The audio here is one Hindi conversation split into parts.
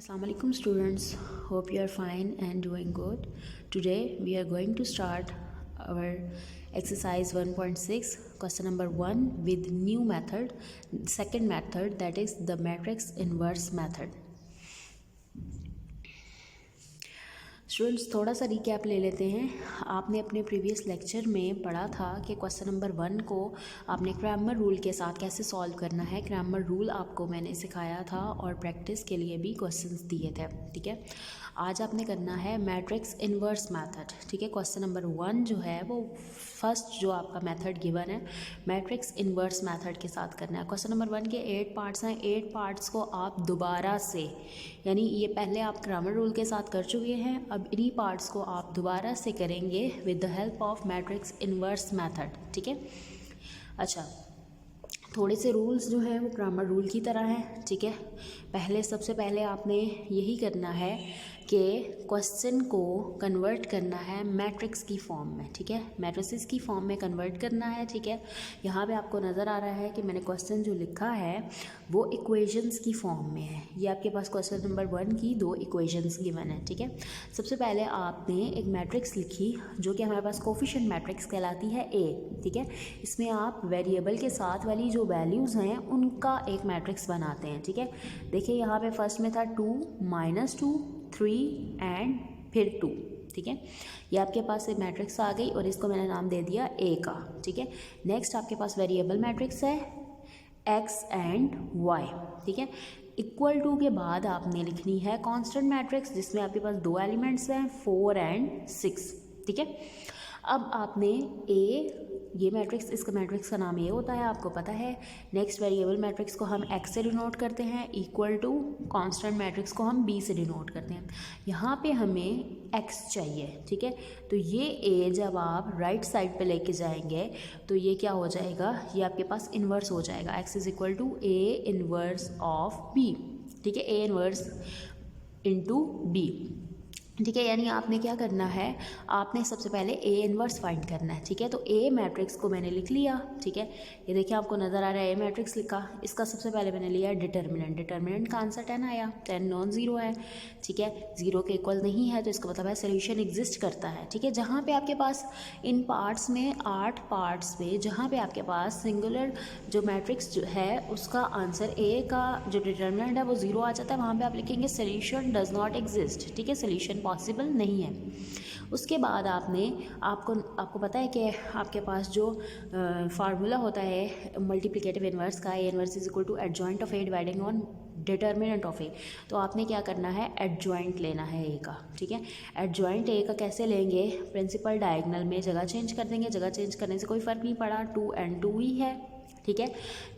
Assalamualaikum students, hope you are fine and doing good. Today we are going to start our exercise 1.6 question number 1 with new method, second method, that is the matrix inverse method. Students थोड़ा सा रिकैप ले लेते हैं। आपने अपने प्रीवियस लेक्चर में पढ़ा था कि क्वेश्चन नंबर 1 को आपने क्रैमर रूल के साथ कैसे सॉल्व करना है। क्रैमर रूल आपको मैंने सिखाया था और प्रैक्टिस के लिए भी क्वेश्चंस दिए थे, ठीक है। आज आपने करना है मैट्रिक्स इन्वर्स मेथड, ठीक है। क्वेश्चन नंबर 1 जो है वो फर्स्ट जो आपका मेथड गिवन है मैट्रिक्स इन्वर्स मेथड के साथ करना है। क्वेश्चन नंबर 1 के 8 पार्ट्स हैं। 8 पार्ट्स को आप दोबारा से, यानी ये पहले आप क्रैमर रूल के साथ कर चुके हैं, अब इन्हीं पार्ट्स को आप दोबारा से करेंगे with the help of matrix inverse method, ठीक है। अच्छा, थोड़े से रूल्स जो हैं वो क्रैमर रूल की तरह हैं, ठीक है। सबसे पहले आपने यही करना है कि क्वेश्चन को कन्वर्ट करना है मैट्रिक्स की फॉर्म में, ठीक है। मैट्रिसेस की फॉर्म में कन्वर्ट करना है, ठीक है। यहाँ पे आपको नज़र आ रहा है कि मैंने क्वेश्चन जो लिखा है वो इक्वेशंस की फॉर्म में है। ये आपके पास क्वेश्चन नंबर 1 की 2 इक्वेशंस गिवन है, ठीक है। सबसे पहले आपने एक मैट्रिक्स लिखी जो कि हमारे पास कोफिशिएंट मैट्रिक्स कहलाती है A, ठीक है। इसमें आप वेरिएबल के साथ वाली जो वैल्यूज़ हैं उनका एक मैट्रिक्स बनाते हैं, ठीक है। देखिए यहाँ पे फर्स्ट में था 2, -2, 3 एंड फिर 2, ठीक है। ये आपके पास एक मैट्रिक्स आ गई और इसको मैंने नाम दे दिया A का, ठीक है। नेक्स्ट आपके पास वेरिएबल मैट्रिक्स है X एंड Y, ठीक है। इक्वल टू के बाद आपने लिखनी है कांस्टेंट मैट्रिक्स जिसमें आपके पास 2 एलिमेंट्स हैं 4 एंड 6, ठीक है। अब आपने ये मैट्रिक्स, इसका मैट्रिक्स का नाम ये होता है, आपको पता है। नेक्स्ट वेरिएबल मैट्रिक्स को हम x से डिनोट करते हैं, इक्वल टू कांस्टेंट मैट्रिक्स को हम b से डिनोट करते हैं। यहाँ पे हमें x चाहिए, ठीक है। तो ये a जब आप राइट साइड पे लेके जाएंगे तो ये क्या हो जाएगा, ये आपके पास इन्वर्स हो जाएगा। x is equal to a inverse of b, ठीक है। a इन्वर्स इंटू b, ठीक है। यानी आपने क्या करना है, आपने सबसे पहले A इन्वर्स फाइंड करना है, ठीक है। तो A मैट्रिक्स को मैंने लिख लिया, ठीक है। ये देखिए आपको नज़र आ रहा है A मैट्रिक्स लिखा। इसका सबसे पहले मैंने लिया डिटर्मिनेंट। डिटर्मिनेंट का आंसर 10 आया। 10 नॉन ज़ीरो है, ठीक है। 0 के इक्वल नहीं है तो इसका मतलब है सोल्यूशन एग्जिस्ट करता है, ठीक है। जहाँ पे आपके पास इन पार्ट्स में 8 पार्ट्स में जहाँ पे आपके पास सिंगुलर जो मैट्रिक्स जो है उसका आंसर A का जो डिटर्मिनेंट है वो 0 आ जाता है, वहाँ पर आप लिखेंगे सोल्यूशन डज नॉट एग्जिस्ट, ठीक है। सोल्यूशन पॉसिबल नहीं है। उसके बाद आपको पता है कि आपके पास जो फार्मूला होता है मल्टीप्लिकेटिव इन्वर्स का, A inverse is equal to adjoint of A dividing on determinant of A। तो आपने क्या करना है, एडजॉइंट लेना है A का, ठीक है। एडजॉइंट A का कैसे लेंगे, प्रिंसिपल डायगोनल में जगह चेंज कर देंगे। जगह चेंज करने से कोई फ़र्क नहीं पड़ा, 2 एंड 2 ही है, ठीक है।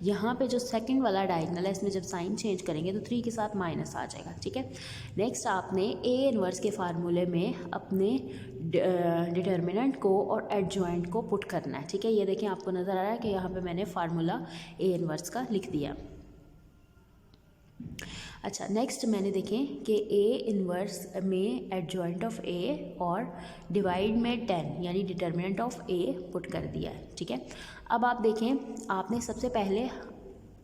यहाँ पे जो सेकंड वाला डायगोनल है इसमें जब साइन चेंज करेंगे तो 3 के साथ माइनस आ जाएगा, ठीक है। नेक्स्ट आपने A इन्वर्स के फार्मूले में अपने डिटर्मिनेंट को और एडजॉइंट को पुट करना है, ठीक है। ये देखें आपको नज़र आ रहा है कि यहाँ पे मैंने फार्मूला A इन्वर्स का लिख दिया। अच्छा, नेक्स्ट मैंने देखें कि A इन्वर्स में एडजॉइंट ऑफ A और डिवाइड में 10 यानी डिटर्मिनेंट ऑफ A पुट कर दिया है, ठीक है। अब आप देखें, आपने सबसे पहले,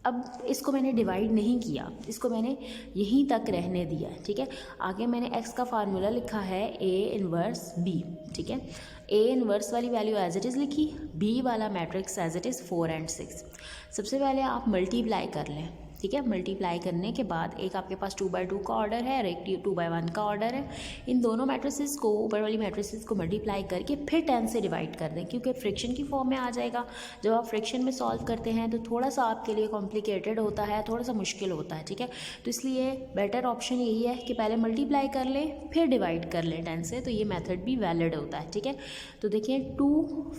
अब इसको मैंने डिवाइड नहीं किया, इसको मैंने यहीं तक रहने दिया, ठीक है। आगे मैंने x का फार्मूला लिखा है A इन्वर्स B, ठीक है। A इन्वर्स वाली वैल्यू एज इट इज़ लिखी, B वाला matrix as it is 4 and 6। सबसे पहले आप मल्टीप्लाई कर लें, ठीक है। मल्टीप्लाई करने के बाद एक आपके पास 2/2 का ऑर्डर है और एक 2/1 का ऑर्डर है। इन दोनों मैट्रिसेस को, ऊपर वाली मैट्रिसेस को मल्टीप्लाई करके फिर 10 से डिवाइड कर दें, क्योंकि फ्रैक्शन की फॉर्म में आ जाएगा। जब आप फ्रैक्शन में सॉल्व करते हैं तो थोड़ा सा आपके लिए कॉम्प्लिकेटेड होता है, थोड़ा सा मुश्किल होता है, ठीक है। तो इसलिए बेटर ऑप्शन यही है कि पहले मल्टीप्लाई कर लें फिर डिवाइड कर लें 10 से, तो ये मेथड भी वैलिड होता है, ठीक है। तो देखिए 2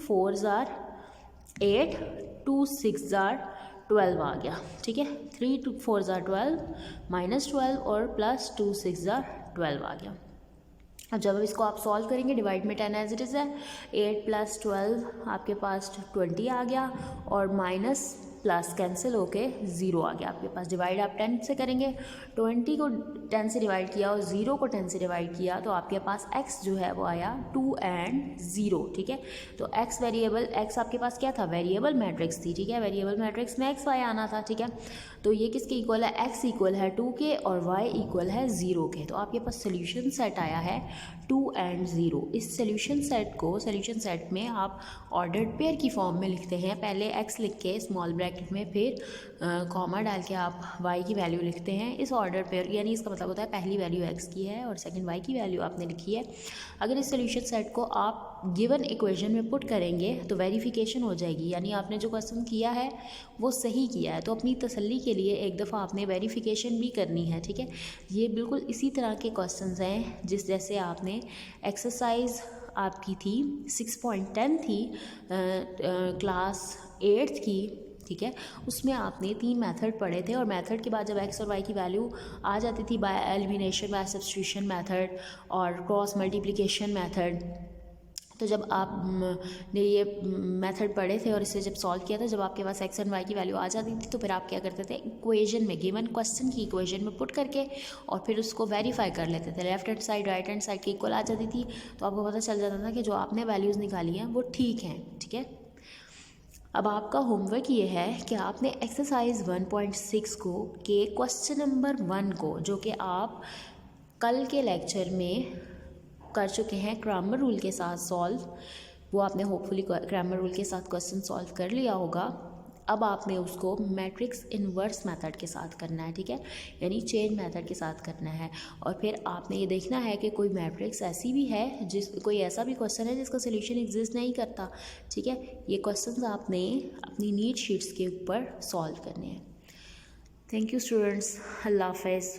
4s are 8, 2 6s are 12 आ गया, ठीक है। 3 4s are 12, -12 और +2 6s are 12 आ गया। अब जब इसको आप सॉल्व करेंगे, डिवाइड में 10 एज इट इज़ है, 8 + 12 आपके पास 20 आ गया और प्लस कैंसिल होके 0 आ गया आपके पास। डिवाइड आप 10 से करेंगे, 20 को 10 से डिवाइड किया और 0 को 10 से डिवाइड किया तो आपके पास x जो है वो आया 2 and 0, ठीक है। तो x वेरिएबल, x आपके पास क्या था, वेरिएबल मैट्रिक्स थी, ठीक है। वेरिएबल मैट्रिक्स में x y आना था, ठीक है। तो ये किसके इक्वल है, x इक्वल है 2 के और y इक्वल है 0 के। तो आपके पास सोल्यूशन सेट आया है 2 and 0। इस सोल्यूशन सेट को, सोल्यूशन सेट में आप ऑर्डर्ड पेयर की फॉर्म में लिखते हैं। पहले x लिख के स्मॉल ब्रैकेट में, फिर कॉमा डाल के आप y की वैल्यू लिखते हैं इस ऑर्डर पेयर, यानी इसका मतलब होता है पहली वैल्यू x की है और सेकंड y की वैल्यू आपने लिखी है। अगर इस सोल्यूशन सेट को आप गिवन इक्वेशन में पुट करेंगे तो वेरिफिकेशन हो जाएगी, यानी आपने जो क्वेश्चन किया है वो सही किया है। तो अपनी तसल्ली के लिए एक दफ़ा आपने वेरिफिकेशन भी करनी है, ठीक है। ये बिल्कुल इसी तरह के क्वेश्चंस हैं जैसे आपने एक्सरसाइज आपकी थी 6.10 थी क्लास 8th की, ठीक है। उसमें आपने 3 मेथड पढ़े थे और मेथड के बाद जब x और y की वैल्यू आ जाती थी by elimination, by substitution method और क्रॉस मल्टीप्लिकेशन मेथड, तो जब आप ने ये मेथड पढ़े थे और इसे जब सॉल्व किया था, जब आपके पास x एंड y की वैल्यू आ जाती थी तो फिर आप क्या करते थे, इक्वेशन में, गिवन क्वेश्चन की इक्वेशन में पुट करके और फिर उसको वेरीफाई कर लेते थे। Left hand side right hand side की इक्वल आ जाती थी तो आपको पता चल जाता था कि जो आपने वैल्यूज़ निकाली हैं वो ठीक हैं, ठीक है। अब आपका होमवर्क ये है कि आपने एक्सरसाइज 1.6 को के क्वेश्चन नंबर 1 को, जो कि आप कल के लेक्चर में कर चुके हैं ग्रामर रूल के साथ सॉल्व, वो आपने होपफुली ग्रामर रूल के साथ क्वेश्चन सॉल्व कर लिया होगा। अब आपने उसको मैट्रिक्स इन्वर्स मेथड के साथ करना है, ठीक है, यानी चेंज मेथड के साथ करना है। और फिर आपने ये देखना है कि कोई मैट्रिक्स ऐसी भी है कोई ऐसा भी क्वेश्चन है जिसका सोल्यूशन एग्जिस्ट नहीं करता, ठीक है। ये क्वेश्चंस आपने अपनी नीट शीट्स के ऊपर सॉल्व करने हैं। थैंक यू स्टूडेंट्स, अल्लाह हाफ़िज़।